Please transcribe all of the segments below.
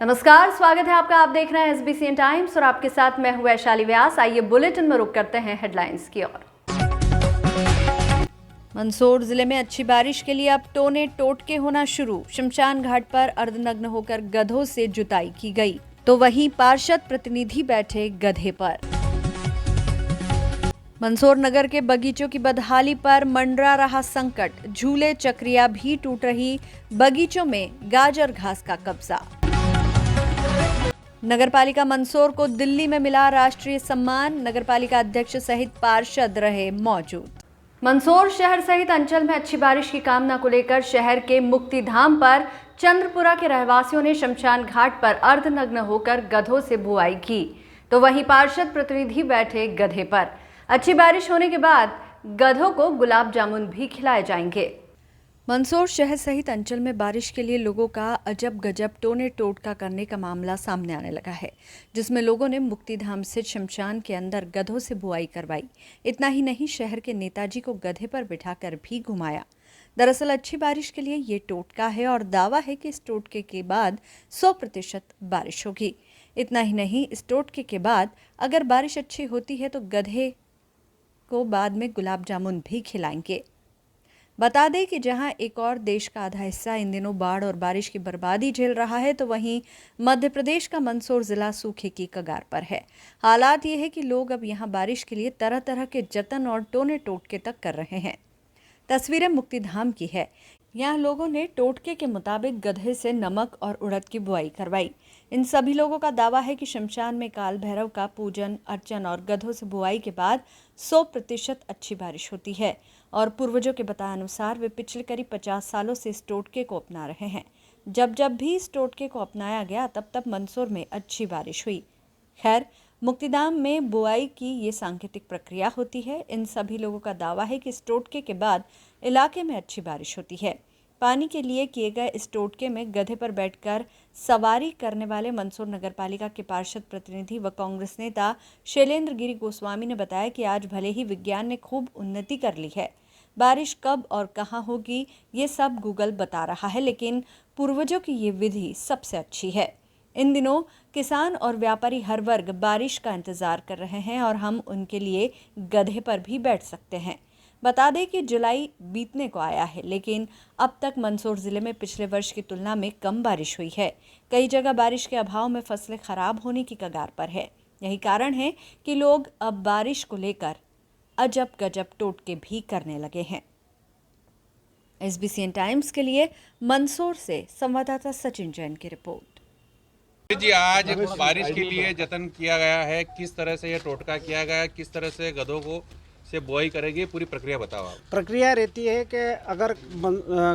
नमस्कार, स्वागत है आपका। आप देख रहे हैं SBCN टाइम्स और आपके साथ मैं हूं वैशाली व्यास। आइए बुलेटिन में रुक करते हैं हेडलाइंस की ओर। मंदसौर जिले में अच्छी बारिश के लिए अब टोने टोटके होना शुरू। शमशान घाट पर अर्धनग्न होकर गधों से जुताई की गई, तो वहीं पार्षद प्रतिनिधि बैठे गधे पर। मंदसौर नगर के बगीचों की बदहाली पर मंडरा रहा संकट। झूले चक्रिया भी टूट रही, बगीचों में गाजर घास का कब्जा। नगरपालिका मंदसौर को दिल्ली में मिला राष्ट्रीय सम्मान। नगरपालिका अध्यक्ष सहित पार्षद रहे मौजूद। मंदसौर शहर सहित अंचल में अच्छी बारिश की कामना को लेकर शहर के मुक्तिधाम पर चंद्रपुरा के रहवासियों ने शमशान घाट पर अर्धनग्न होकर गधों से बुआई की, तो वहीं पार्षद प्रतिनिधि बैठे गधे पर। अच्छी बारिश होने के बाद गधों को गुलाब जामुन भी खिलाए जाएंगे। मंदसौर शहर सहित अंचल में बारिश के लिए लोगों का अजब गजब टोने टोटका करने का मामला सामने आने लगा है, जिसमें लोगों ने मुक्तिधाम स्थित शमशान के अंदर गधों से बुआई करवाई। इतना ही नहीं, शहर के नेताजी को गधे पर बिठाकर भी घुमाया। दरअसल अच्छी बारिश के लिए ये टोटका है और दावा है कि इस टोटके के बाद 100% बारिश होगी। इतना ही नहीं, इस टोटके के बाद अगर बारिश अच्छी होती है तो गधे को बाद में गुलाब जामुन भी खिलाएंगे। बता दें कि जहां एक और देश का आधा हिस्सा इन दिनों बाढ़ और बारिश की बर्बादी झेल रहा है, तो वहीं मध्य प्रदेश का मंदसौर जिला सूखे की कगार पर है। हालात ये है कि लोग अब यहां बारिश के लिए तरह तरह के जतन और टोने टोटके तक कर रहे हैं। तस्वीरें मुक्तिधाम की है। यहाँ लोगों ने टोटके के मुताबिक गधे से नमक और उड़द की बुआई करवाई। इन सभी लोगों का दावा है कि शमशान में काल भैरव का पूजन अर्चन और गधों से बुआई के बाद 100% अच्छी बारिश होती है और पूर्वजों के बताए अनुसार वे पिछले करीब 50 सालों से इस टोटके को अपना रहे हैं। जब जब भी इस टोटके को अपनाया गया तब तब मंदसौर में अच्छी बारिश हुई। खैर, मुक्तिधाम में बुआई की ये सांकेतिक प्रक्रिया होती है। इन सभी लोगों का दावा है कि इस टोटके के बाद इलाके में अच्छी बारिश होती है। पानी के लिए किए गए इस टोटके में गधे पर बैठकर सवारी करने वाले मंदसौर नगरपालिका के पार्षद प्रतिनिधि व कांग्रेस नेता शैलेंद्र गिरी गोस्वामी ने बताया कि आज भले ही विज्ञान ने खूब उन्नति कर ली है, बारिश कब और कहां होगी ये सब गूगल बता रहा है, लेकिन पूर्वजों की ये विधि सबसे अच्छी है। इन दिनों किसान और व्यापारी हर वर्ग बारिश का इंतजार कर रहे हैं और हम उनके लिए गधे पर भी बैठ सकते हैं। बता दें कि जुलाई बीतने को आया है, लेकिन अब तक मंदसौर जिले में पिछले वर्ष की तुलना में कम बारिश हुई है। कई जगह बारिश के अभाव में फसलें खराब होने की कगार पर है। यही कारण है कि लोग अब बारिश को लेकर अजब गजब टोटके भी करने लगे हैं। SBCN टाइम्स के लिए मंदसौर से संवाददाता सचिन जैन की रिपोर्ट। जी, आज बारिश के लिए जतन किया गया है, किस तरह से ये टोटका किया गया है, किस तरह से गधों को से बुआई करेगी, पूरी प्रक्रिया बताओ आप। प्रक्रिया रहती है कि अगर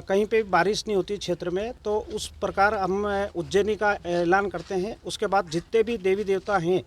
कहीं पे बारिश नहीं होती क्षेत्र में तो उस प्रकार हम उज्जैनी का ऐलान करते हैं। उसके बाद जितने भी देवी देवता हैं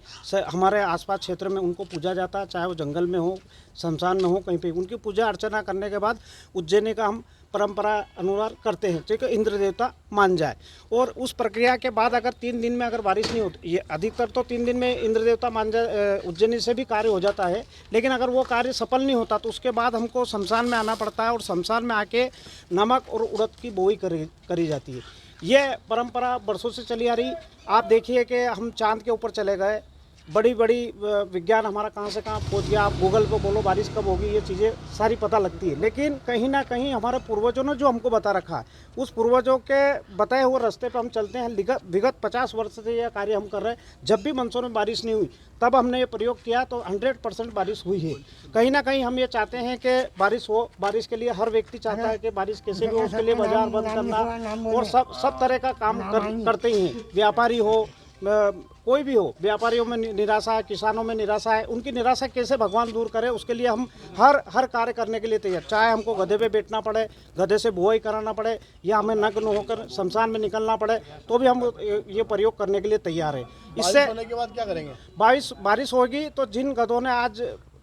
हमारे आसपास क्षेत्र में उनको पूजा जाता है, चाहे वो जंगल में हो, शमशान में हो, कहीं पे उनकी पूजा अर्चना करने के बाद उज्जैनी का हम परंपरा अनुसार करते हैं, ठीक है, इंद्र देवता मान जाए। और उस प्रक्रिया के बाद अगर 3 दिन में अगर बारिश नहीं होती, ये अधिकतर तो 3 दिन में इंद्र देवता मान जाए, उज्जैनी से भी कार्य हो जाता है। लेकिन अगर वो कार्य सफल नहीं होता तो उसके बाद हमको शमशान में आना पड़ता है और शमशान में आके नमक और उड़द की बुआई करी जाती है। ये परंपरा बरसों से चली आ रही। आप देखिए कि हम चांद के ऊपर चले गए, बड़ी बड़ी विज्ञान हमारा कहाँ से कहाँ पहुँच गया। आप गूगल पे बोलो बारिश कब होगी, ये चीज़ें सारी पता लगती है। लेकिन कहीं ना कहीं हमारे पूर्वजों ने जो हमको बता रखा है, उस पूर्वजों के बताए हुए रास्ते पे हम चलते हैं। विगत 50 वर्ष से यह कार्य हम कर रहे हैं। जब भी मंदसौर में बारिश नहीं हुई तब हमने ये प्रयोग किया तो 100% बारिश हुई है। कहीं ना कहीं हम ये चाहते हैं कि बारिश हो। बारिश के लिए हर व्यक्ति चाहता है कि बारिश कैसे भी हो, उसके लिए बाजार बंद करना और सब तरह का काम करते ही हैं। व्यापारी हो, कोई भी हो, व्यापारियों में निराशा है, किसानों में निराशा है, उनकी निराशा कैसे भगवान दूर करे, उसके लिए हम हर कार्य करने के लिए तैयार। चाहे हमको गधे पे बैठना पड़े, गधे से बुआई कराना पड़े, या हमें नग्न होकर शमशान में निकलना पड़े, तो भी हम ये प्रयोग करने के लिए तैयार है। इससे होने के बाद क्या करेंगे? बारिश होगी तो जिन गधों ने आज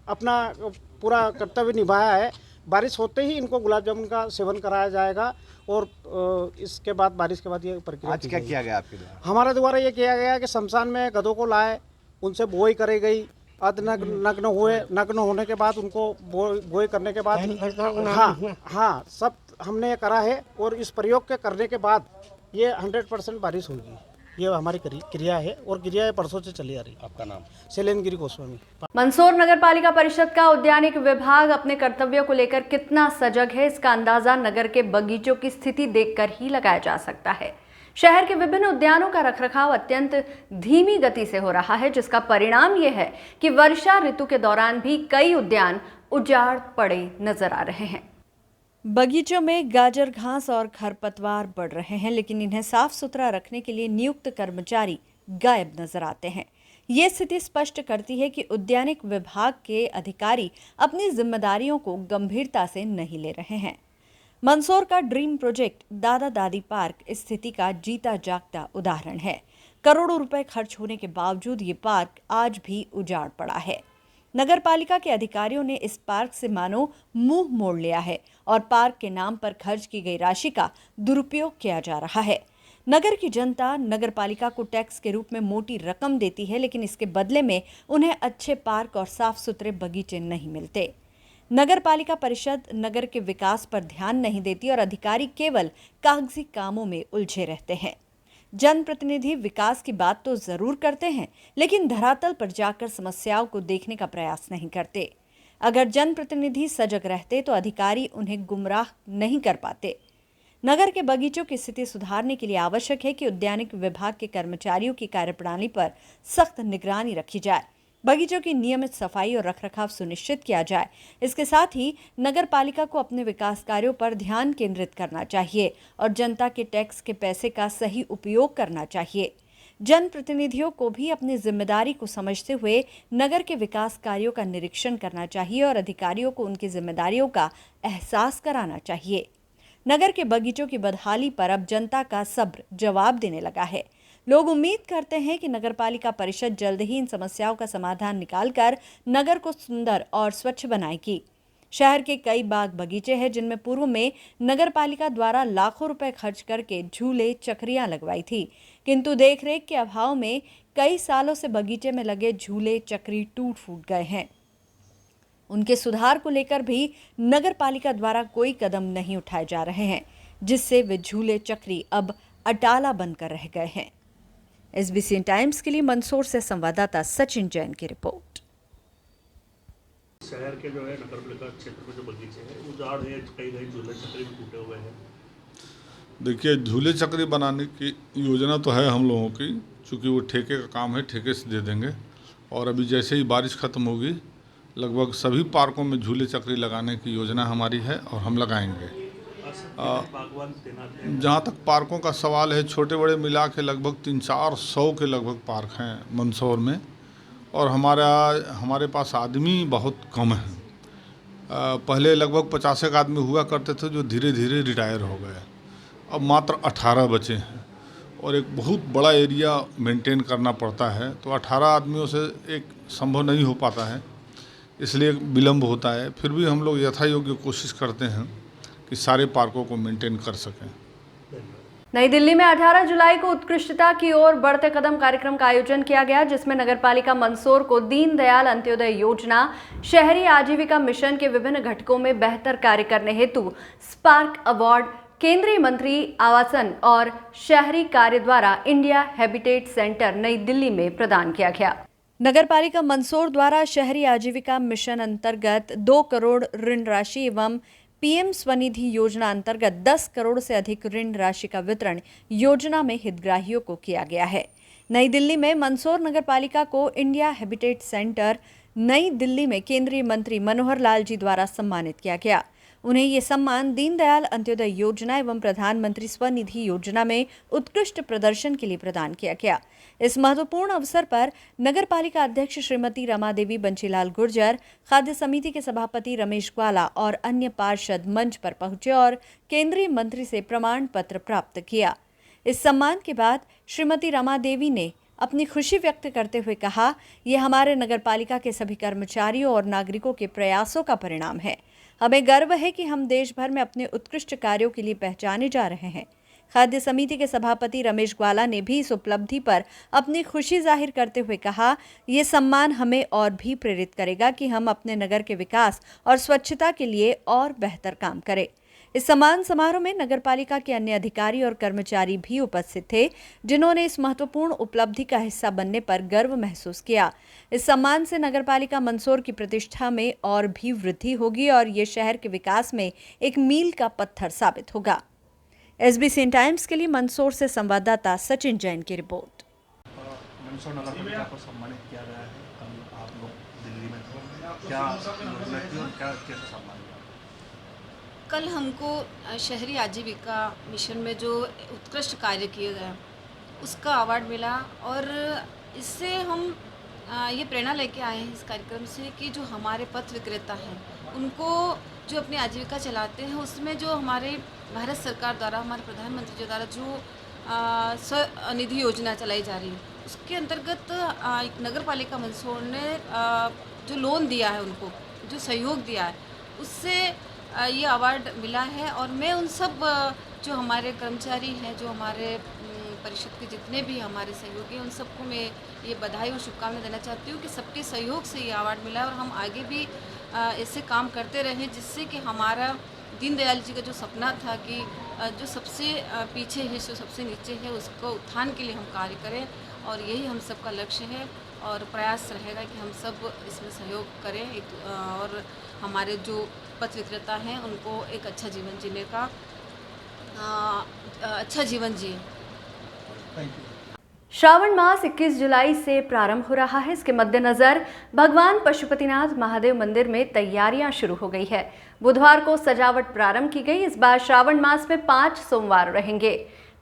अपना पूरा कर्तव्य निभाया है, बारिश होते ही इनको गुलाब जामुन का सेवन कराया जाएगा। और इसके बाद बारिश के बाद ये प्रक्रिया आज क्या किया गया आपके द्वारा? हमारे द्वारा ये किया गया कि शमशान में गधों को लाए, उनसे बुआई करी गई। नग्न होने के बाद उनको बुआई करने के बाद हाँ सब हमने ये करा है। और इस प्रयोग के करने के बाद ये 100% बारिश होगी। ये हमारी क्रिया है और क्रिया परसों से चली आ रही है। आपका नाम? शैलेंद्र गोस्वामी। मंदसौर नगर पालिका परिषद का उद्यानिक विभाग अपने कर्तव्यों को लेकर कितना सजग है, इसका अंदाजा नगर के बगीचों की स्थिति देखकर ही लगाया जा सकता है। शहर के विभिन्न उद्यानों का रखरखाव अत्यंत धीमी गति से हो रहा है, जिसका परिणाम यह है कि वर्षा ऋतु के दौरान भी कई उद्यान उजाड़ पड़े नजर आ रहे हैं। बगीचों में गाजर घास और खरपतवार बढ़ रहे हैं, लेकिन इन्हें साफ सुथरा रखने के लिए नियुक्त कर्मचारी गायब नजर आते हैं। ये स्थिति स्पष्ट करती है कि उद्यानिक विभाग के अधिकारी अपनी जिम्मेदारियों को गंभीरता से नहीं ले रहे हैं। मंदसौर का ड्रीम प्रोजेक्ट दादा दादी पार्क इस स्थिति का जीता जागता उदाहरण है। करोड़ों रुपए खर्च होने के बावजूद ये पार्क आज भी उजाड़ पड़ा है। नगर पालिका के अधिकारियों ने इस पार्क से मानो मुंह मोड़ लिया है और पार्क के नाम पर खर्च की गई राशि का दुरुपयोग किया जा रहा है। नगर की जनता नगर पालिका को टैक्स के रूप में मोटी रकम देती है, लेकिन इसके बदले में उन्हें अच्छे पार्क और साफ सुथरे बगीचे नहीं मिलते। नगर पालिका परिषद नगर के विकास पर ध्यान नहीं देती और अधिकारी केवल कागजी कामों में उलझे रहते हैं। जनप्रतिनिधि विकास की बात तो जरूर करते हैं, लेकिन धरातल पर जाकर समस्याओं को देखने का प्रयास नहीं करते। अगर जनप्रतिनिधि सजग रहते तो अधिकारी उन्हें गुमराह नहीं कर पाते। नगर के बगीचों की स्थिति सुधारने के लिए आवश्यक है कि उद्यानिक विभाग के कर्मचारियों की कार्यप्रणाली पर सख्त निगरानी रखी जाए, बगीचों की नियमित सफाई और रखरखाव सुनिश्चित किया जाए। इसके साथ ही नगर पालिका को अपने विकास कार्यों पर ध्यान केंद्रित करना चाहिए और जनता के टैक्स के पैसे का सही उपयोग करना चाहिए। जनप्रतिनिधियों को भी अपनी जिम्मेदारी को समझते हुए नगर के विकास कार्यों का निरीक्षण करना चाहिए और अधिकारियों को उनकी जिम्मेदारियों का एहसास कराना चाहिए। नगर के बगीचों की बदहाली पर अब जनता का सब्र जवाब देने लगा है। लोग उम्मीद करते हैं कि नगरपालिका परिषद जल्द ही इन समस्याओं का समाधान निकालकर नगर को सुंदर और स्वच्छ बनाएगी। शहर के कई बाग बगीचे हैं जिनमें पूर्व में नगरपालिका द्वारा लाखों रुपए खर्च करके झूले चक्रियां लगवाई थी, किंतु देखरेख के अभाव में कई सालों से बगीचे में लगे झूले चक्री टूट फूट गए हैं। उनके सुधार को लेकर भी नगरपालिका द्वारा कोई कदम नहीं उठाए जा रहे हैं, जिससे वे झूले चक्री अब अटाला बनकर रह गए हैं। एसबीसी टाइम्स के लिए मंदसौर से संवाददाता सचिन जैन की रिपोर्ट। शहर के जो है नगरपालिका क्षेत्र में जो बगीचे हैं उजाड़ है, कई झूले चक्री भी टूटे हुए हैं। देखिए, झूले चक्री बनाने की योजना तो है हम लोगों की, चूँकि वो ठेके का काम है, ठेके से दे देंगे। और अभी जैसे ही बारिश ख़त्म होगी लगभग सभी पार्कों में झूले चक्री लगाने की योजना हमारी है और हम लगाएंगे। जहाँ तक पार्कों का सवाल है, छोटे बड़े मिला के लगभग 300-400 के लगभग पार्क हैं मंदसौर में, और हमारे पास आदमी बहुत कम हैं। पहले लगभग 50 एक आदमी हुआ करते थे जो धीरे धीरे रिटायर हो गए। अब मात्र 18 बचे हैं और एक बहुत बड़ा एरिया मेंटेन करना पड़ता है, तो 18 आदमियों से एक संभव नहीं हो पाता है, इसलिए विलम्ब होता है। फिर भी हम लोग यथायोग्य कोशिश करते हैं कि सारे पार्कों को मेंटेन कर सकें। नई दिल्ली में 18 जुलाई को उत्कृष्टता की ओर बढ़ते कदम कार्यक्रम का आयोजन किया गया, जिसमें नगरपालिका मंदसौर को दीनदयाल अंत्योदय योजना, शहरी आजीविका मिशन के विभिन्न घटकों में बेहतर कार्य करने हेतु स्पार्क अवार्ड केंद्रीय मंत्री आवासन और शहरी कार्य द्वारा इंडिया हैबिटेट सेंटर नई दिल्ली में प्रदान किया गया। नगरपालिका मंदसौर द्वारा शहरी आजीविका मिशन अंतर्गत 2 करोड़ ऋण राशि एवं पीएम स्वनिधि योजना अंतर्गत 10 करोड़ से अधिक ऋण राशि का वितरण योजना में हितग्राहियों को किया गया है। नई दिल्ली में मंदसौर नगरपालिका को इंडिया हैबिटेट सेंटर नई दिल्ली में केंद्रीय मंत्री मनोहर लाल जी द्वारा सम्मानित किया गया। उन्हें ये सम्मान दीनदयाल अंत्योदय योजना एवं प्रधानमंत्री स्वनिधि योजना में उत्कृष्ट प्रदर्शन के लिए प्रदान किया गया। इस महत्वपूर्ण अवसर पर नगरपालिका अध्यक्ष श्रीमती रमादेवी बंशीलाल गुर्जर, खाद्य समिति के सभापति रमेश ग्वाला और अन्य पार्षद मंच पर पहुंचे और केंद्रीय मंत्री से प्रमाण पत्र प्राप्त किया। इस सम्मान के बाद श्रीमती रमादेवी ने अपनी खुशी व्यक्त करते हुए कहा, ये हमारे नगरपालिका के सभी कर्मचारियों और नागरिकों के प्रयासों का परिणाम है। हमें गर्व है कि हम देश भर में अपने उत्कृष्ट कार्यों के लिए पहचाने जा रहे हैं। खाद्य समिति के सभापति रमेश ग्वाला ने भी इस उपलब्धि पर अपनी खुशी जाहिर करते हुए कहा, ये सम्मान हमें और भी प्रेरित करेगा कि हम अपने नगर के विकास और स्वच्छता के लिए और बेहतर काम करें। इस सम्मान समारोह में नगरपालिका के अन्य अधिकारी और कर्मचारी भी उपस्थित थे, जिन्होंने इस महत्वपूर्ण उपलब्धि का हिस्सा बनने पर गर्व महसूस किया। इस सम्मान से नगरपालिका मंदसौर की प्रतिष्ठा में और भी वृद्धि होगी और ये शहर के विकास में एक मील का पत्थर साबित होगा। SBCN टाइम्स के लिए मंदसौर से संवाददाता सचिन जैन की रिपोर्ट। मंदसौर नगर पालिका को सम्मानित किया गया है, कल आप लोग दिल्ली में थे, क्या योजना थी और क्या कैसे सम्मान किया? कल हमको शहरी आजीविका मिशन में जो उत्कृष्ट कार्य किया गया उसका अवार्ड मिला और इससे हम ये प्रेरणा लेके आए हैं इस कार्यक्रम से कि जो हमारे पथ विक्रेता हैं उनको जो अपनी आजीविका चलाते हैं उसमें जो हमारे भारत सरकार द्वारा, हमारे प्रधानमंत्री जी द्वारा जो स्वनिधि योजना चलाई जा रही है उसके अंतर्गत एक नगर पालिका मंदसौर ने जो लोन दिया है, उनको जो सहयोग दिया है, उससे ये अवार्ड मिला है। और मैं उन सब जो हमारे कर्मचारी हैं, जो हमारे परिषद के जितने भी हमारे सहयोगी हैं, उन सबको मैं ये बधाई और शुभकामनाएं देना चाहती हूँ कि सबके सहयोग से ये अवार्ड मिला है और हम आगे भी ऐसे काम करते रहें जिससे कि हमारा दीनदयाल जी का जो सपना था कि जो सबसे पीछे है, जो सबसे नीचे है, उसको उत्थान के लिए हम कार्य करें और यही हम सबका लक्ष्य है और प्रयास रहेगा कि हम सब इसमें सहयोग करें और हमारे जो पथ विक्रेता हैं उनको एक अच्छा जीवन जीने का अच्छा जीवन जिए। श्रावण मास 21 जुलाई से प्रारंभ हो रहा है। इसके मद्देनजर भगवान पशुपतिनाथ महादेव मंदिर में तैयारियां शुरू हो गई है। बुधवार को सजावट प्रारंभ की गई। इस बार श्रावण मास में 5 सोमवार रहेंगे।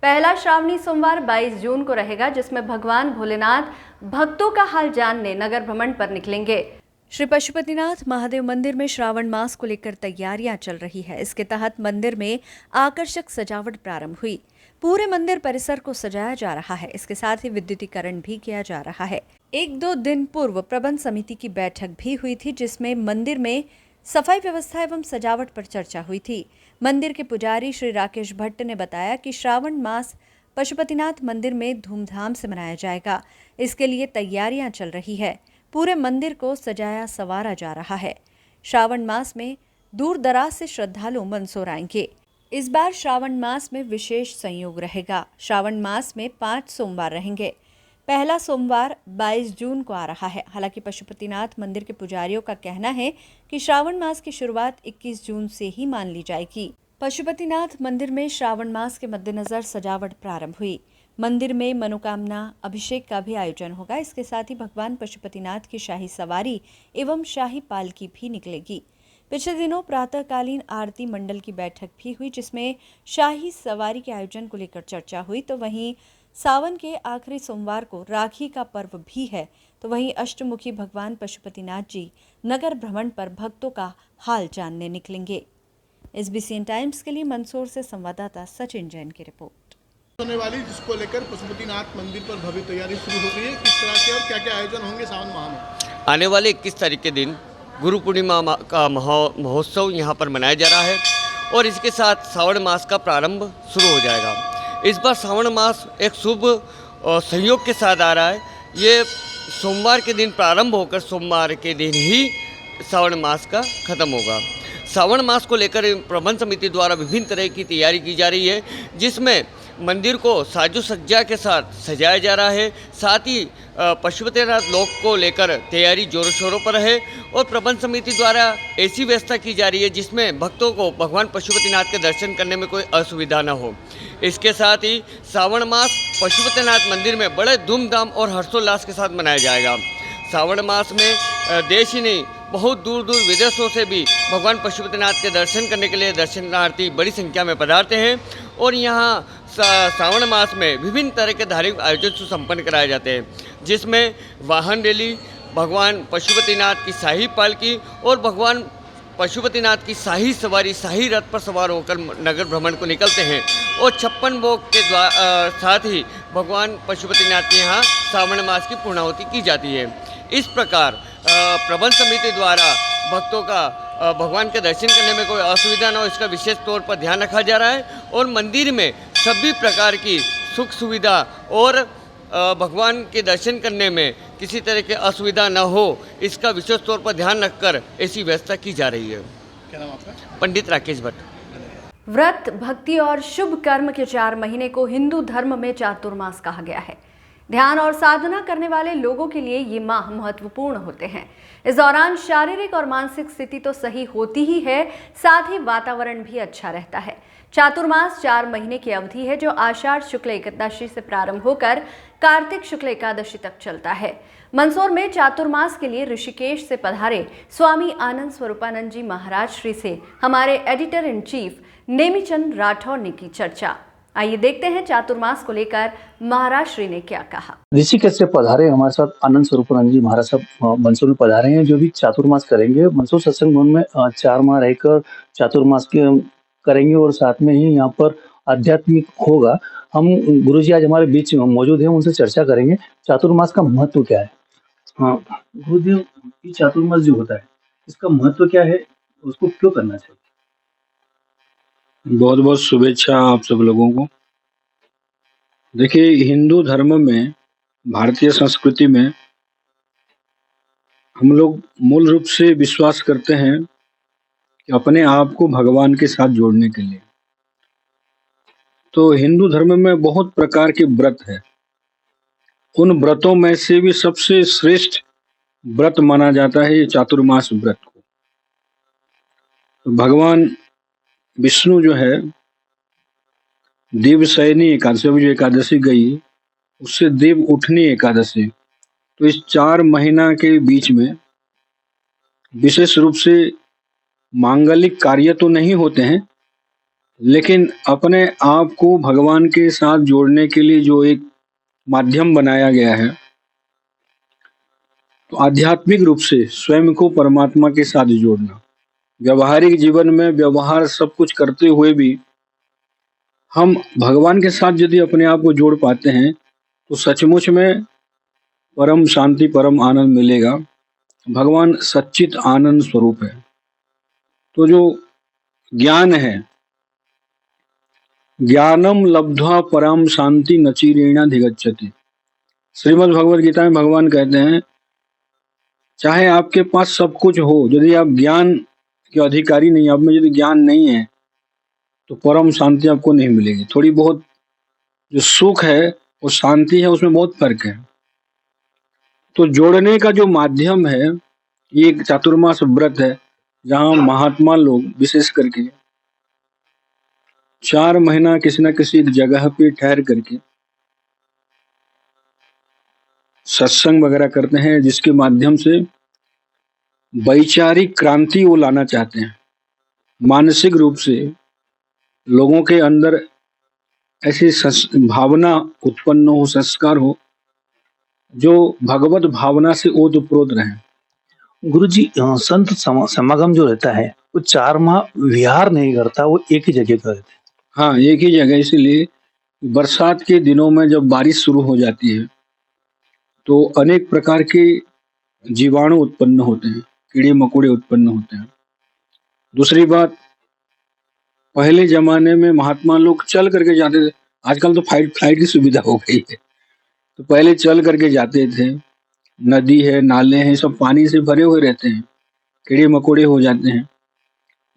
पहला श्रावणी सोमवार 22 जून को रहेगा, जिसमें भगवान भोलेनाथ भक्तों का हाल जानने नगर भ्रमण पर निकलेंगे। श्री पशुपतिनाथ महादेव मंदिर में श्रावण मास को लेकर तैयारियां चल रही है। इसके तहत मंदिर में आकर्षक सजावट प्रारंभ हुई। पूरे मंदिर परिसर को सजाया जा रहा है। इसके साथ ही विद्युतीकरण भी किया जा रहा है। 1-2 दिन पूर्व प्रबंध समिति की बैठक भी हुई थी, जिसमें मंदिर में सफाई व्यवस्था एवं सजावट पर चर्चा हुई थी। मंदिर के पुजारी श्री राकेश भट्ट ने बताया कि श्रावण मास पशुपतिनाथ मंदिर में धूमधाम से मनाया जाएगा। इसके लिए तैयारियां चल रही है। पूरे मंदिर को सजाया संवारा जा रहा है। श्रावण मास में दूर दराज से श्रद्धालु मंदसौर आएंगे। इस बार श्रावण मास में विशेष संयोग रहेगा। श्रावण मास में 5 सोमवार रहेंगे। पहला सोमवार 22 जून को आ रहा है। हालांकि पशुपतिनाथ मंदिर के पुजारियों का कहना है कि श्रावण मास की शुरुआत 21 जून से ही मान ली जाएगी। पशुपतिनाथ मंदिर में श्रावण मास के मद्देनजर सजावट प्रारंभ हुई। मंदिर में मनोकामना अभिषेक का भी आयोजन होगा। इसके साथ ही भगवान पशुपतिनाथ की शाही सवारी एवं शाही पालकी भी निकलेगी। पिछले दिनों प्रातःकालीन आरती मंडल की बैठक भी हुई, जिसमें शाही सवारी के आयोजन को लेकर चर्चा हुई। तो वहीं सावन के आखिरी सोमवार को राखी का पर्व भी है। तो वहीं अष्टमुखी भगवान पशुपतिनाथ जी नगर भ्रमण पर भक्तों का हाल जानने निकलेंगे। SBCN टाइम्स के लिए मंदसौर से संवाददाता सचिन जैन की रिपोर्ट। होने वाली, जिसको लेकर पशुपतिनाथ मंदिर पर भव्य तैयारी शुरू हो गई है, किस तरह के और क्या क्या आयोजन होंगे सावन माह में? आने वाले 21 तारीख के दिन गुरु पूर्णिमा का महोत्सव यहाँ पर मनाया जा रहा है और इसके साथ श्रावण मास का प्रारंभ शुरू हो जाएगा। इस बार श्रावण मास एक शुभ संयोग के साथ आ रहा है। ये सोमवार के दिन प्रारंभ होकर सोमवार के दिन ही श्रावण मास का खत्म होगा। श्रावण मास को लेकर प्रबंध समिति द्वारा विभिन्न तरह की तैयारी की जा रही है, जिसमें मंदिर को साजो सज्जा के साथ सजाया जा रहा है। साथ ही पशुपतिनाथ लोक को लेकर तैयारी जोरों शोरों पर है और प्रबंध समिति द्वारा ऐसी व्यवस्था की जा रही है जिसमें भक्तों को भगवान पशुपतिनाथ के दर्शन करने में कोई असुविधा न हो। इसके साथ ही श्रावण मास पशुपतिनाथ मंदिर में बड़े धूमधाम और हर्षोल्लास के साथ मनाया जाएगा। श्रावण मास में देश ही नहीं, बहुत दूर दूर विदेशों से भी भगवान पशुपतिनाथ के दर्शन करने के लिए दर्शनार्थी बड़ी संख्या में पधारते हैं और यहाँ श्रावण मास में विभिन्न तरह के धार्मिक आयोजन संपन्न कराए जाते हैं, जिसमें वाहन रैली, भगवान पशुपतिनाथ की शाही पालकी और भगवान पशुपतिनाथ की शाही सवारी शाही रथ पर सवार होकर नगर भ्रमण को निकलते हैं और 56 भोग के साथ ही भगवान पशुपतिनाथ के यहाँ श्रावण मास की पूर्णाहुति की जाती है। इस प्रकार प्रबंध समिति द्वारा भक्तों का भगवान के दर्शन करने में कोई असुविधा न हो, इसका विशेष तौर पर ध्यान रखा जा रहा है और मंदिर में सभी प्रकार की सुख सुविधा और भगवान के दर्शन करने में किसी तरह की असुविधा न हो, इसका विशेष तौर पर ध्यान रखकर ऐसी व्यवस्था की जा रही है। क्या नाम आपका? पंडित राकेश भट्ट। व्रत, भक्ति और शुभ कर्म के 4 महीने को हिंदू धर्म में चातुर्मास कहा गया है। ध्यान और साधना करने वाले लोगों के लिए ये माह महत्वपूर्ण होते हैं। इस दौरान शारीरिक और मानसिक स्थिति तो सही होती ही है, साथ ही वातावरण भी अच्छा रहता है। चातुर्मास 4 महीने की अवधि है, जो आषाढ़ शुक्ल एकादशी से प्रारंभ होकर कार्तिक शुक्ल एकादशी तक चलता है। मंदसौर में चातुर्मास के लिए ऋषिकेश से पधारे स्वामी आनंद स्वरूपानंद जी महाराज श्री से हमारे editor in chief Nemichand Rathore ने की चर्चा। आइए देखते हैं चातुर्मास को लेकर महाराज श्री ने क्या कहा। ऋषिकेश से पधारे हमारे साथ आनंद स्वरूपानंद जी महाराज साहब मंदसौर में पधारे हैं, जो भी चातुर्मास करेंगे। मंदसौर सत्संग भवन में 4 माह रहकर चातुर्मास के करेंगे और साथ में ही यहाँ पर आध्यात्मिक होगा। हम गुरुजी आज हमारे बीच मौजूद हैं, उनसे चर्चा करेंगे चातुर्मास का महत्व क्या है। हाँ गुरुदेव, ये चातुर्मास जो होता है इसका महत्व क्या है, उसको क्यों करना चाहिए? बहुत बहुत शुभेच्छा आप सब लोगों को। देखिए, हिंदू धर्म में, भारतीय संस्कृति में हम लोग मूल रूप से विश्वास करते हैं कि अपने आप को भगवान के साथ जोड़ने के लिए। तो हिंदू धर्म में बहुत प्रकार के व्रत है। उन व्रतों में से भी सबसे श्रेष्ठ व्रत माना जाता है ये चातुर्मास व्रत को। तो भगवान विष्णु जो है, देवशयनी एकादशी, जो एकादशी गई उससे देव उठनी एकादशी, तो इस 4 महीना के बीच में विशेष रूप से मांगलिक कार्य तो नहीं होते हैं, लेकिन अपने आप को भगवान के साथ जोड़ने के लिए जो एक माध्यम बनाया गया है, तो आध्यात्मिक रूप से स्वयं को परमात्मा के साथ जोड़ना। व्यवहारिक जीवन में व्यवहार सब कुछ करते हुए भी हम भगवान के साथ यदि अपने आप को जोड़ पाते हैं तो सचमुच में परम शांति, परम आनंद मिलेगा। भगवान सच्चित आनंद स्वरूप है। तो जो ज्ञान है, ज्ञानम लब्ध्वा परम शांति नचिरेणाधिगच्छति। श्रीमद् भगवद गीता में भगवान कहते हैं, चाहे आपके पास सब कुछ हो, यदि आप ज्ञान के अधिकारी नहीं, आप में यदि ज्ञान नहीं है, तो परम शांति आपको नहीं मिलेगी। थोड़ी बहुत जो सुख है वो शांति है, उसमें बहुत फर्क है। तो जोड़ने का जो माध्यम है ये एक चातुर्मास व्रत है, जहाँ महात्मा लोग विशेष करके 4 महीना किसी न किसी एक जगह पे ठहर करके सत्संग वगैरह करते हैं, जिसके माध्यम से वैचारिक क्रांति वो लाना चाहते हैं। मानसिक रूप से लोगों के अंदर ऐसी भावना उत्पन्न हो, संस्कार हो, जो भगवत भावना से ओतप्रोत रहे। गुरुजी, संत समागम जो रहता है वो 4 माह विहार नहीं करता, वो एक ही जगह करते हैं। हाँ, एक ही जगह। इसीलिए बरसात के दिनों में जब बारिश शुरू हो जाती है तो अनेक प्रकार के जीवाणु उत्पन्न होते हैं, कीड़े मकोड़े उत्पन्न होते हैं। दूसरी बात, पहले जमाने में महात्मा लोग चल करके जाते थे। आजकल तो फ्लाइट की सुविधा हो गई है, तो पहले चल करके जाते थे। नदी है, नाले हैं, सब पानी से भरे हुए रहते हैं, कीड़े मकोड़े हो जाते हैं।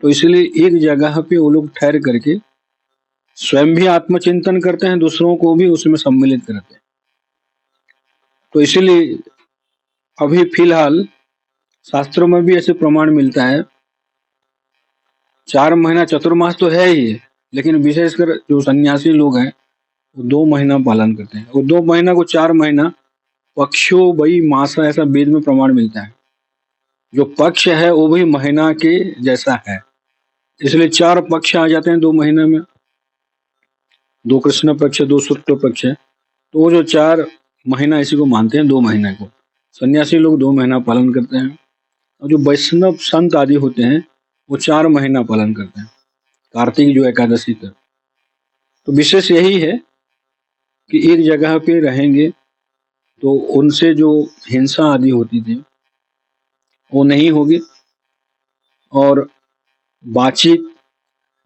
तो इसलिए एक जगह पे वो लोग ठहर करके स्वयं भी आत्मचिंतन करते हैं, दूसरों को भी उसमें सम्मिलित करते हैं। तो इसलिए अभी फिलहाल शास्त्रों में भी ऐसे प्रमाण मिलता है। 4 महीना चातुर्मास तो है ही, लेकिन विशेषकर जो सन्यासी लोग हैं वो 2 महीना पालन करते हैं। और 2 महीना को 4 महीना पक्षो वही मासा, ऐसा वेद में प्रमाण मिलता है। जो पक्ष है वो भी महीना के जैसा है, इसलिए 4 पक्ष आ जाते हैं 2 महीने में। 2 कृष्ण पक्ष, 2 शुक्ल पक्ष है, तो वो जो 4 महीना इसी को मानते हैं। 2 महीने को सन्यासी लोग 2 महीना पालन करते हैं, और जो वैष्णव संत आदि होते हैं वो 4 महीना पालन करते हैं, कार्तिक जो एकादशी तक। तो विशेष यही है कि एक जगह पे रहेंगे तो उनसे जो हिंसा आदि होती थी वो नहीं होगी, और बातचीत,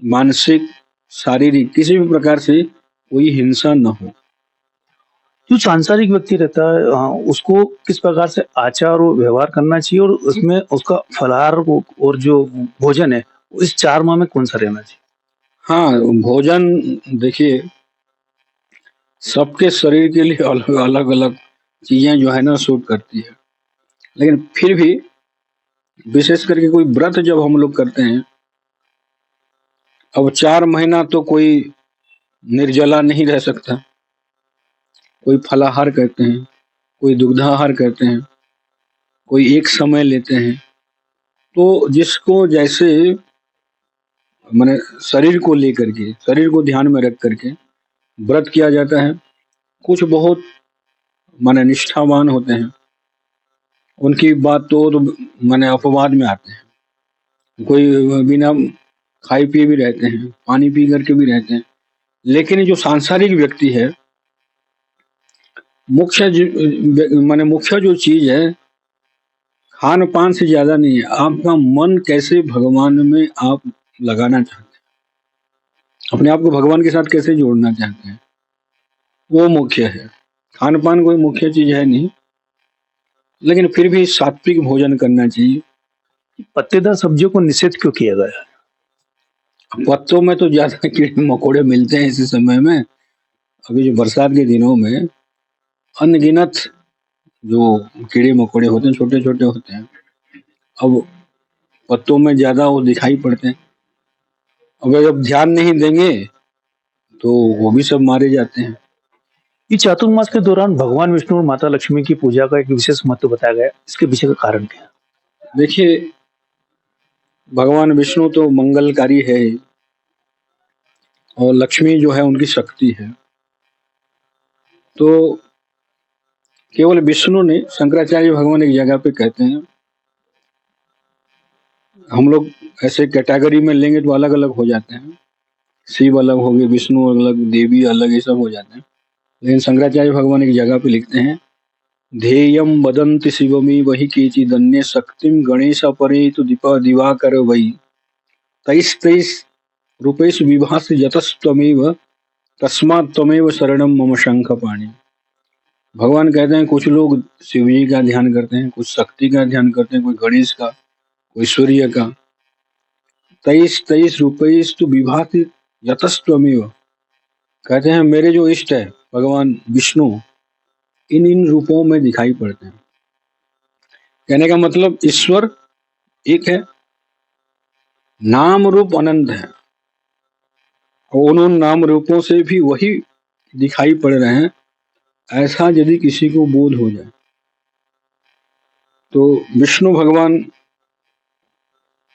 मानसिक, शारीरिक किसी भी प्रकार से कोई हिंसा न हो। जो सांसारिक व्यक्ति रहता है उसको किस प्रकार से आचार और व्यवहार करना चाहिए, और उसमें उसका फलाहार और जो भोजन है इस 4 माह में कौन सा रहना चाहिए? हाँ, भोजन देखिए सबके शरीर के लिए अलग अलग अलग चीज़ें जो है ना सूट करती है, लेकिन फिर भी विशेष करके कोई व्रत जब हम लोग करते हैं, अब 4 महीना तो कोई निर्जला नहीं रह सकता, कोई फलाहार करते हैं, कोई दुग्धाहार करते हैं, कोई एक समय लेते हैं। तो जिसको जैसे माने शरीर को लेकर के, शरीर को ध्यान में रख करके व्रत किया जाता है। कुछ बहुत माने निष्ठावान होते हैं, उनकी बात तो माने अपवाद में आते हैं। कोई बिना खाए पिए भी रहते हैं, पानी पी करके भी रहते हैं। लेकिन जो सांसारिक व्यक्ति है, माने मुख्य जो चीज है खान पान से ज्यादा नहीं है, आपका मन कैसे भगवान में आप लगाना चाहते हैं, अपने आप को भगवान के साथ कैसे जोड़ना चाहते हैं, वो मुख्य है। खान पान कोई मुख्य चीज है नहीं, लेकिन फिर भी सात्विक भोजन करना चाहिए। पत्तेदार सब्जियों को निषेध क्यों किया गया है? पत्तों में तो ज्यादा कीड़े मकोड़े मिलते हैं इसी समय में। अभी जो बरसात के दिनों में अनगिनत जो कीड़े मकोड़े होते हैं, छोटे छोटे होते हैं, अब पत्तों में ज्यादा वो दिखाई पड़ते हैं। अगर जब ध्यान नहीं देंगे तो वो भी सब मारे जाते हैं। ये चातुर्मास के दौरान भगवान विष्णु और माता लक्ष्मी की पूजा का एक विशेष महत्व बताया गया है, इसके पीछे का कारण क्या है? देखिए, भगवान विष्णु तो मंगलकारी है और लक्ष्मी जो है उनकी शक्ति है। तो केवल विष्णु ने, शंकराचार्य भगवान एक जगह पे कहते हैं, हम लोग ऐसे कैटेगरी में लेंगे तो अलग अलग हो जाते हैं, शिव अलग हो गए, विष्णु अलग, देवी अलग, ये सब हो जाते हैं। लेकिन शंकराचार्य भगवान एक जगह पे लिखते हैं, ध्येयम वदन्ति शिवमी वही केचिदन्य शक्तिम गणेश परे तो दिवाकर वही 23 रूपेश विभास यतस्त्वमेव तस्मात् त्वमेव शरणम मम शंख पाणि। भगवान कहते हैं कुछ लोग शिव जी का ध्यान करते हैं, कुछ शक्ति का ध्यान करते हैं, कोई गणेश का, कोई सूर्य का। 23 रूपेश तो विभाति यतस्त्वमेव, कहते हैं मेरे जो इष्ट है भगवान विष्णु इन रूपों में दिखाई पड़ते हैं। कहने का मतलब ईश्वर एक है, नाम रूप अनंत है, और उन नाम रूपों से भी वही दिखाई पड़ रहे हैं। ऐसा यदि किसी को बोध हो जाए तो विष्णु भगवान,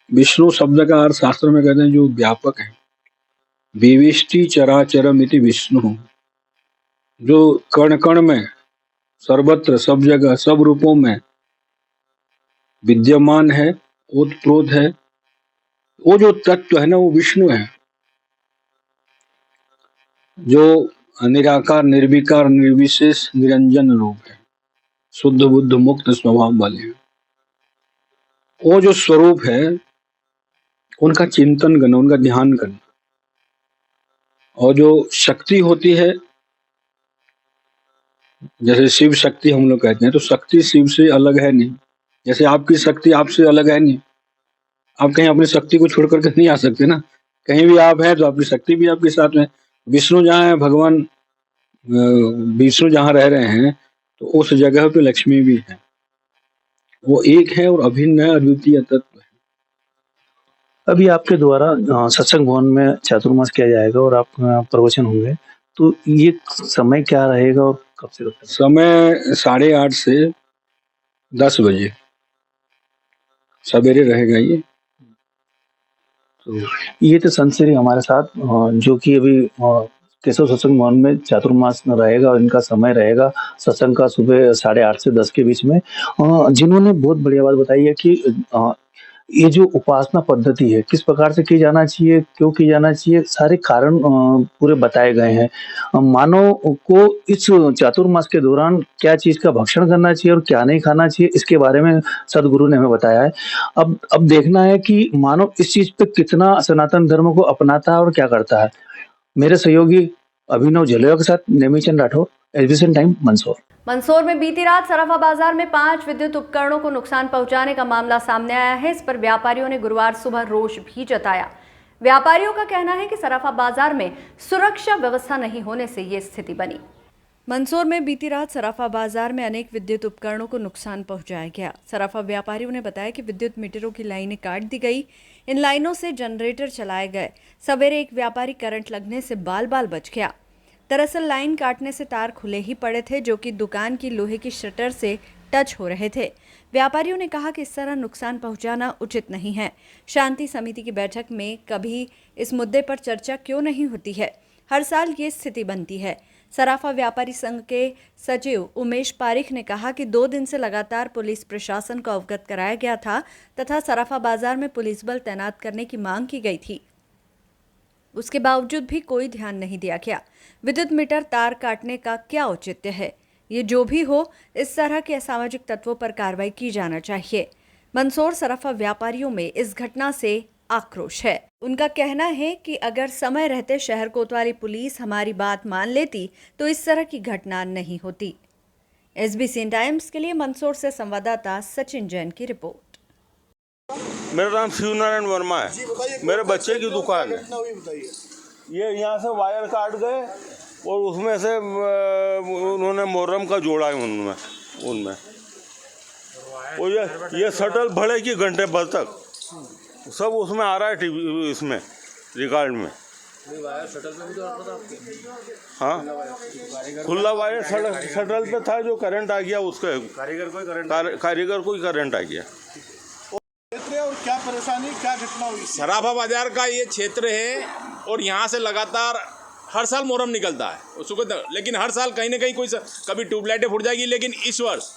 विष्णु शब्द का अर्थ शास्त्र में कहते हैं जो व्यापक है, विविष्टि चराचरमिति विष्णु, जो कण कण में, सर्वत्र, सब जगह, सब रूपों में विद्यमान है, ओतप्रोत है। वो जो तत्व है ना, वो विष्णु है, जो निराकार, निर्विकार, निर्विशेष, निरंजन रूप है, शुद्ध बुद्ध मुक्त स्वभाव वाले। वो जो स्वरूप है उनका चिंतन करना, उनका ध्यान करना। और जो शक्ति होती है, जैसे शिव शक्ति हम लोग कहते हैं, तो शक्ति शिव से अलग है नहीं, जैसे आपकी शक्ति आपसे अलग है नहीं। आप कहीं अपनी शक्ति को छोड़ करके नहीं आ सकते ना, कहीं भी आप हैं तो आपकी शक्ति भी आपके साथ में। विष्णु जहाँ है, भगवान विष्णु जहाँ रह रहे हैं तो उस जगह पे लक्ष्मी भी है। वो एक है और अभिन्न है, अद्वितीय तत्व है। अभी आपके द्वारा सत्संग भवन में चातुर्मास किया जाएगा और आप प्रवचन होंगे, तो ये समय क्या रहेगा और कब से कब तक? समय 8:30 से 10 बजे सवेरे रहेगा ये। तो ये तो संत श्री हमारे साथ जो कि अभी केशव सत्संग भवन में चातुर्मास में रहेगा और इनका समय रहेगा सत्संग का सुबह 8:30 से 10 के बीच में, जिन्होंने बहुत बढ़िया बात बताई है कि ये जो उपासना पद्धति है किस प्रकार से की जाना चाहिए, क्यों की जाना चाहिए, सारे कारण पूरे बताए गए हैं। मानव को इस चातुर्मास के दौरान क्या चीज का भक्षण करना चाहिए और क्या नहीं खाना चाहिए, इसके बारे में सदगुरु ने हमें बताया है। अब देखना है कि मानव इस चीज पे कितना सनातन धर्म को अपनाता है और क्या करता है। मेरे सहयोगी अभिनव जलेवा के साथ नेमीचंद राठौर, एलबीएन टाइम, मंदसौर। मंदसौर में बीती रात सराफा बाजार में 5 विद्युत उपकरणों को नुकसान पहुंचाने का मामला सामने आया है। इस पर व्यापारियों ने गुरुवार सुबह रोष भी जताया। व्यापारियों का कहना है कि सराफा बाजार में सुरक्षा व्यवस्था नहीं होने से ये स्थिति बनी। मंदसौर में बीती रात सराफा बाजार में अनेक विद्युत उपकरणों को नुकसान पहुंचाया गया। सराफा व्यापारियों ने बताया कि विद्युत मीटरों की लाइनें काट दी गई, इन लाइनों से जनरेटर चलाए गए। सवेरे एक व्यापारी करंट लगने से बाल बाल बच गया। दरअसल लाइन काटने से तार खुले ही पड़े थे, जो कि दुकान की लोहे की शटर से टच हो रहे थे। व्यापारियों ने कहा कि इस तरह नुकसान पहुंचाना उचित नहीं है। शांति समिति की बैठक में कभी इस मुद्दे पर चर्चा क्यों नहीं होती है? हर साल ये स्थिति बनती है। सराफा व्यापारी संघ के सचिव उमेश पारिख ने कहा कि 2 दिन से लगातार पुलिस प्रशासन को अवगत कराया गया था तथा सराफा बाजार में पुलिस बल तैनात करने की मांग की गई थी। उसके बावजूद भी कोई ध्यान नहीं दिया गया। विद्युत मीटर तार काटने का क्या औचित्य है? ये जो भी हो, इस तरह के असामाजिक तत्वों पर कार्रवाई की जाना चाहिए। मंदसौर सराफा व्यापारियों में इस घटना से आक्रोश है। उनका कहना है कि अगर समय रहते शहर कोतवाली पुलिस हमारी बात मान लेती तो इस तरह की घटना नहीं होती। SBCN टाइम्स के लिए मंदसौर से संवाददाता सचिन जैन की रिपोर्ट। मेरा नाम शिवनारायण वर्मा है। मेरे बच्चे की दुकान है। ये यहाँ से वायर काट गए और उसमें से उन्होंने मोहर्रम का जोड़ा है उनमें और ये शटल भले की घंटे भर तक सब उसमें आ रहा है टीवी इसमें रिकॉर्ड में। हाँ, खुला वायर शटल पे था, जो करंट आ गया उसके कारीगर को ही करंट आ गया। और क्या परेशानी, क्या घटना हुई? सराफा बाजार का ये क्षेत्र है और यहाँ से लगातार हर साल मुहर्रम निकलता है उसको, लेकिन हर साल कहीं ना कहीं कोई कभी ट्यूबलाइटें फूट जाएगी। लेकिन इस वर्ष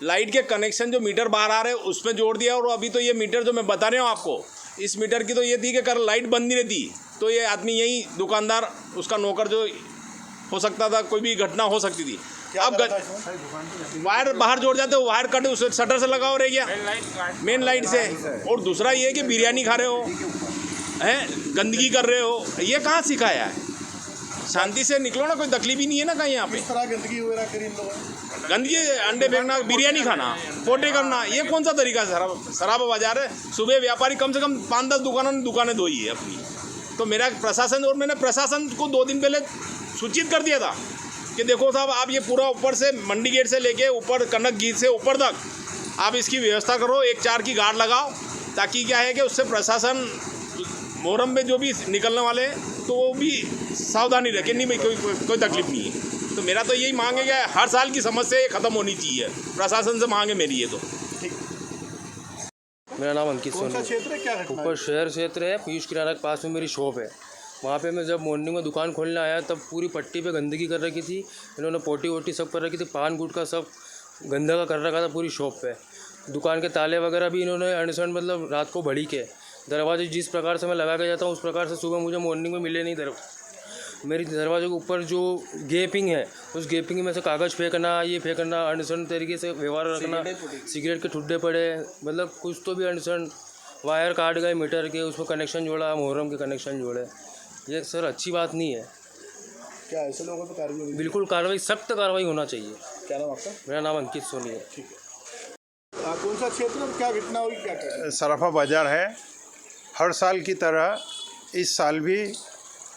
लाइट के कनेक्शन जो मीटर बाहर आ रहे हैं उसमें जोड़ दिया। और अभी तो ये मीटर जो मैं बता रहा हूँ आपको, इस मीटर की तो ये थी कि अगर लाइट बंद नहीं रहती तो ये आदमी यही दुकानदार उसका नौकर जो हो सकता था, कोई भी घटना हो सकती थी। अब वायर बाहर जोड़ जाते हो, वायर कट उस शटर से लगा हो रह गया मेन लाइट से। और दूसरा ये कि बिरयानी खा रहे हो हैं, गंदगी कर रहे हो, ये कहाँ सिखाया है? शांति से निकलो ना, कोई तकलीफ ही नहीं है ना कहीं यहाँ पे। इस तरह गंदगी वगैरह करी इन लोगों, गंदगी, अंडे फेंकना, बिरयानी खाना, पोटे करना, ये कौन सा तरीका है? सराफा बाजार है। सुबह व्यापारी कम से कम 5-10 दुकानें धोई है अपनी। तो मेरा प्रशासन, और मैंने प्रशासन को 2 दिन पहले सूचित कर दिया था कि देखो साहब, आप ये पूरा ऊपर से मंडी गेट से लेके ऊपर कनक गीत से ऊपर तक आप इसकी व्यवस्था करो, 1-4 की गार्ड लगाओ, ताकि क्या है कि उससे प्रशासन मुहर्रम में जो भी निकलने वाले हैं तो वो भी सावधानी रखे, नहीं भाई कोई तकलीफ नहीं है। तो मेरा तो यही मांग है कि हर साल की समस्या ये ख़त्म होनी चाहिए। प्रशासन से मांग है मेरी ये तो। मेरा नाम अंकित सोनी, ऊपर शहर क्षेत्र है, पीयूष किराना के पास में मेरी शॉप है। वहाँ पे मैं जब मॉर्निंग में दुकान खोलने आया तब पूरी पट्टी पे गंदगी कर रखी थी। इन्होंने पोटी वोटी सब कर रखी थी, पान गुटखा सब गंदा का कर रखा था पूरी शॉप पे। दुकान के ताले वगैरह भी इन्होंने अनसन मतलब रात को भड़ी के दरवाजे जिस प्रकार से मैं लगा के जाता हूँ उस प्रकार से सुबह मुझे मॉर्निंग में मिले नहीं। मेरी दरवाजे के ऊपर जो गेपिंग है उस गेपिंग में से कागज़ फेंकना, ये फेंकना, अनसन तरीके से व्यवहार रखना, सिगरेट के ठुड्डे पड़े, मतलब कुछ तो भी अनसन। वायर काट गए मीटर के, उसमें कनेक्शन जोड़ा, मुहर्रम के कनेक्शन जोड़े। ये सर अच्छी बात नहीं है। क्या ऐसे लोगों पर कार्रवाई? बिल्कुल कार्रवाई, सख्त कार्रवाई होना चाहिए। क्या नाम आपका? मेरा नाम अंकित सोनी है। ठीक है। कौन सा क्षेत्र और क्या घटना हुई, क्या कर? सराफा बाजार है। हर साल की तरह इस साल भी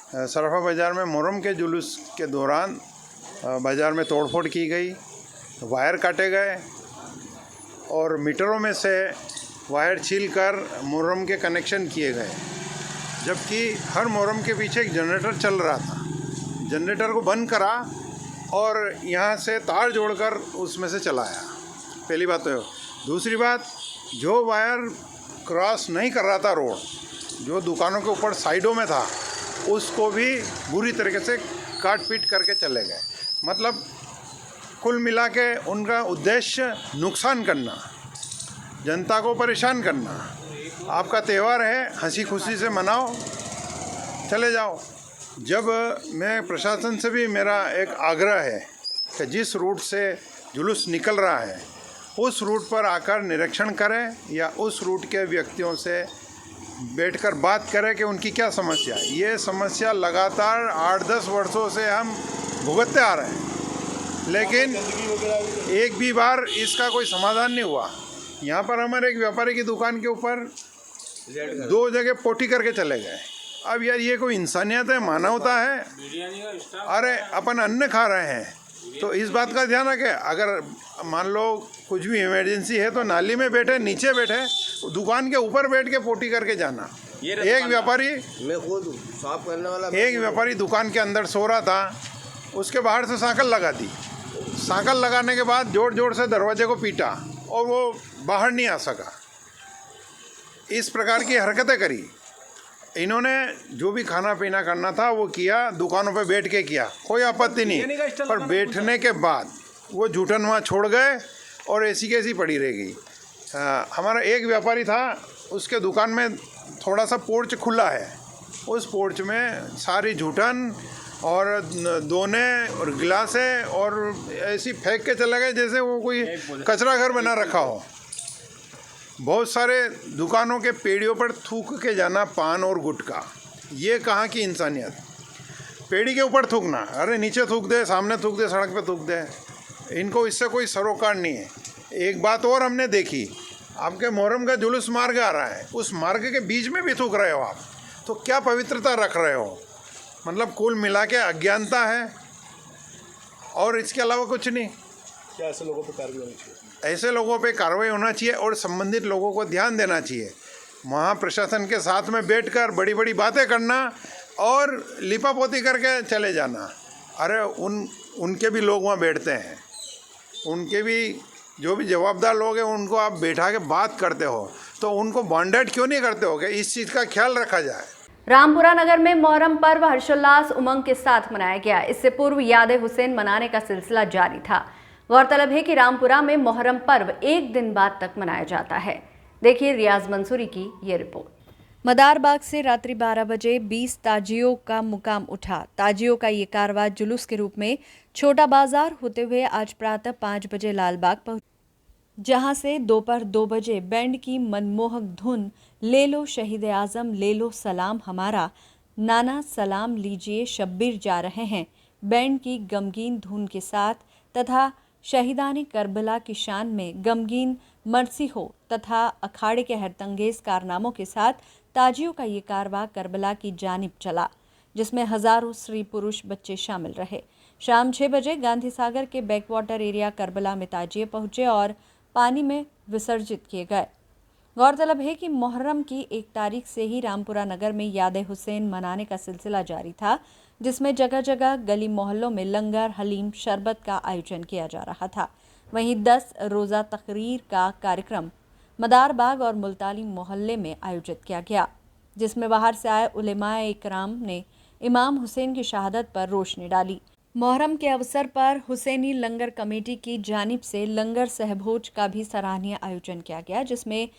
सराफा बाज़ार में मुहर्रम के जुलूस के दौरान बाज़ार में तोड़फोड़ की गई, वायर काटे गए और मीटरों में से वायर छीलकर मुहर्रम के कनेक्शन किए गए। जबकि हर मुहर्रम के पीछे एक जनरेटर चल रहा था, जनरेटर को बंद करा और यहाँ से तार जोड़कर उसमें से चलाया। पहली बात तो। दूसरी बात, जो वायर क्रॉस नहीं कर रहा था रोड, जो दुकानों के ऊपर साइडों में था, उसको भी बुरी तरीके से काट पीट करके चले गए। मतलब कुल मिला के उनका उद्देश्य नुकसान करना, जनता को परेशान करना। आपका त्यौहार है, हंसी खुशी से मनाओ, चले जाओ। जब मैं प्रशासन से भी मेरा एक आग्रह है कि जिस रूट से जुलूस निकल रहा है उस रूट पर आकर निरीक्षण करें या उस रूट के व्यक्तियों से बैठकर बात करें कि उनकी क्या समस्या है। ये समस्या लगातार 8-10 वर्षों से हम भुगतते आ रहे हैं, लेकिन एक भी बार इसका कोई समाधान नहीं हुआ। यहाँ पर हमारे एक व्यापारी की दुकान के ऊपर 2 जगह पोटी करके चले गए। अब यार ये कोई इंसानियत है, मानवता है? अरे अपन अन्न खा रहे हैं तो इस बात का ध्यान रखें। अगर मान लो कुछ भी इमरजेंसी है तो नाली में बैठे, नीचे बैठे, दुकान के ऊपर बैठ के पोटी करके जाना। एक व्यापारी, मैं खुद साफ करने वाला, एक व्यापारी दुकान के अंदर सो रहा था, उसके बाहर से सांकल लगा दी। सांकल लगाने के बाद जोर जोर से दरवाजे को पीटा और वो बाहर नहीं आ सका। इस प्रकार की हरकतें करी इन्होंने। जो भी खाना पीना करना था वो किया, दुकानों पे बैठ के किया, कोई आपत्ति नहीं। पर बैठने के बाद वो जूठन वहाँ छोड़ गए और ऐसी कैसी पड़ी रह गई। हमारा एक व्यापारी था, उसके दुकान में थोड़ा सा पोर्च खुला है, उस पोर्च में सारी जूठन और दोने और गिलासे और ऐसी फेंक के चले गए जैसे वो कोई कचरा घर बना रखा हो। बहुत सारे दुकानों के पेड़ियों पर थूक के जाना पान और गुटखा, ये कहाँ की इंसानियत। पेड़ी के ऊपर थूकना, अरे नीचे थूक दे, सामने थूक दे, सड़क पे थूक दे, इनको इससे कोई सरोकार नहीं है। एक बात और हमने देखी, आपके मुहर्रम का जुलूस मार्ग आ रहा है, उस मार्ग के बीच में भी थूक रहे हो आप, तो क्या पवित्रता रख रहे हो? मतलब कुल मिला के अज्ञानता है और इसके अलावा कुछ नहीं। क्या ऐसे लोगों पर कार्रवाई होनी चाहिए? ऐसे लोगों पे कार्रवाई होना चाहिए और संबंधित लोगों को ध्यान देना चाहिए। वहाँ प्रशासन के साथ में बैठकर बड़ी बड़ी बातें करना और लिपापोती करके चले जाना। अरे उनके भी लोग वहाँ बैठते हैं, उनके भी जो भी जवाबदार लोग हैं उनको आप बैठा के बात करते हो तो उनको बॉन्डेड क्यों नहीं करते हो कि इस चीज़ का ख्याल रखा जाए। रामपुरा नगर में मोहर्रम पर्व हर्षोल्लास उमंग के साथ मनाया गया। इससे पूर्व याद हुसैन मनाने का सिलसिला जारी था। गौरतलब है कि रामपुरा में मोहर्रम पर्व एक दिन बाद तक मनाया जाता है। देखिए रियाज मंसूरी की ये रिपोर्ट। मदार बाग से रात्रि 12 बजे 20 ताजियों का मुकाम उठा। ताजियों का ये कारवां जुलूस के रूप में छोटा बाजार होते हुए आज प्रातः 5 बजे लालबाग पहुंचा, जहां से दोपहर 2 बजे बैंड की मनमोहक धुन ले लो शहीद आजम ले लो सलाम हमारा, नाना सलाम लीजिए शब्बीर जा रहे हैं, बैंड की गमगीन धुन के साथ तथा शहीदाने करबला की शान में गमगीन मरसी हो तथा अखाड़े के हरतंगेज कारनामों के साथ ताजियों का ये कारवां करबला की जानिब चला, जिसमें हजारों स्त्री पुरुष बच्चे शामिल रहे। शाम 6 बजे गांधी सागर के बैकवाटर एरिया करबला में ताजिए पहुंचे और पानी में विसर्जित किए गए। गौरतलब है कि मुहर्रम की 1 तारीख से ही रामपुरा नगर में याद हुसैन मनाने का सिलसिला जारी था, जिसमें जगह जगह गली मोहल्लों में लंगर, हलीम, शरबत का आयोजन किया जा रहा था। वहीं 10 रोज़ा तकरीर का कार्यक्रम मदार बाग और मुल्तानी मोहल्ले में आयोजित किया गया, जिसमें बाहर से आए उलेमाए इकराम ने इमाम हुसैन की शहादत पर रोशनी डाली। मुहर्रम के अवसर पर हुसैनी लंगर कमेटी की जानिब से लंगर सहभोज का भी सराहनीय आयोजन किया गया, जिसमें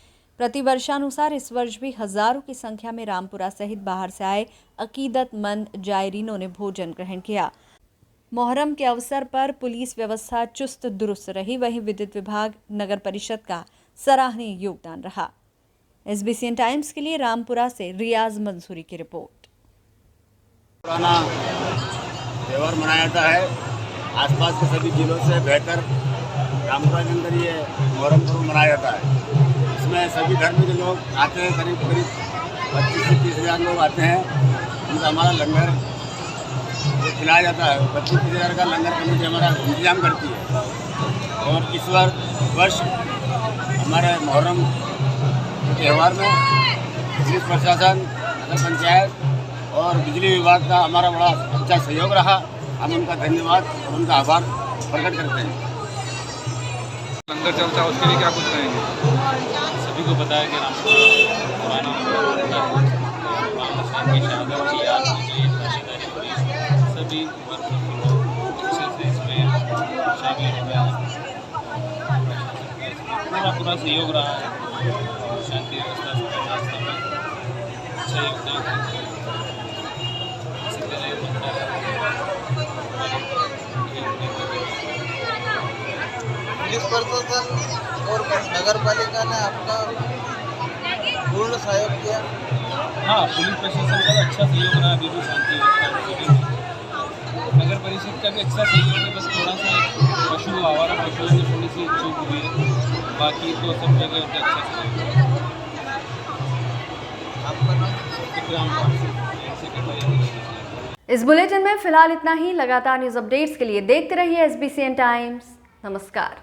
प्रतिवर्षानुसार इस वर्ष भी हजारों की संख्या में रामपुरा सहित बाहर से आए अकीदतमंद जायरीनों ने भोजन ग्रहण किया। मुहर्रम के अवसर पर पुलिस व्यवस्था चुस्त दुरुस्त रही, वहीं विद्युत विभाग, नगर परिषद का सराहनीय योगदान रहा। SBCN टाइम्स के लिए रामपुरा से रियाज मंसूरी की रिपोर्ट। पुराना त्यौहार मनाया जाता है, आसपास के सभी जिलों से बेहतर रामपुरा के अंदर ये मुहर्रम पर्व मनाया जाता है। इसमें सभी धर्म के लोग आते हैं, करीब 25 से 30 हज़ार लोग आते हैं। उनका हमारा लंगर जो खिलाया जाता है 25-30 हज़ार का लंगर कमेटी हमारा इंतजाम करती है। और इस वर्ष हमारे मुहर्रम त्यौहार में पुलिस प्रशासन, नगर पंचायत और बिजली विभाग का हमारा बड़ा अच्छा सहयोग रहा। हम उनका धन्यवाद और उनका आभार प्रकट करते हैं। लंगर चलता है उसके लिए क्या कुछ कहेंगे? सभी को पता है कि रामपुरा पुराना की शहादत की याद के लिए सभी वर्ग अच्छे से इसमें शामिल हो गया है। पूरा सहयोग रहा है और शांति व्यवस्था में अच्छा योगदान है। इसी तरह पुलिस प्रशासन और नगर पालिका ने आपका पूर्ण सहयोग किया। हाँ, पुलिस प्रशासन का अच्छा सहयोग रहा, अभी भी शांति व्यवस्था। नगर परिषद का भी अच्छा सहयोग है, बस थोड़ा सा पशु आवारा पशुओं में थोड़ी सी चूक हुई है, बाकी तो सब जगह अच्छा सहयोग है। आपका नाम? विक्रम। से कटा या इस बुलेटिन में फिलहाल इतना ही। लगातार न्यूज अपडेट्स के लिए देखते रहिए SBCN टाइम्स। नमस्कार।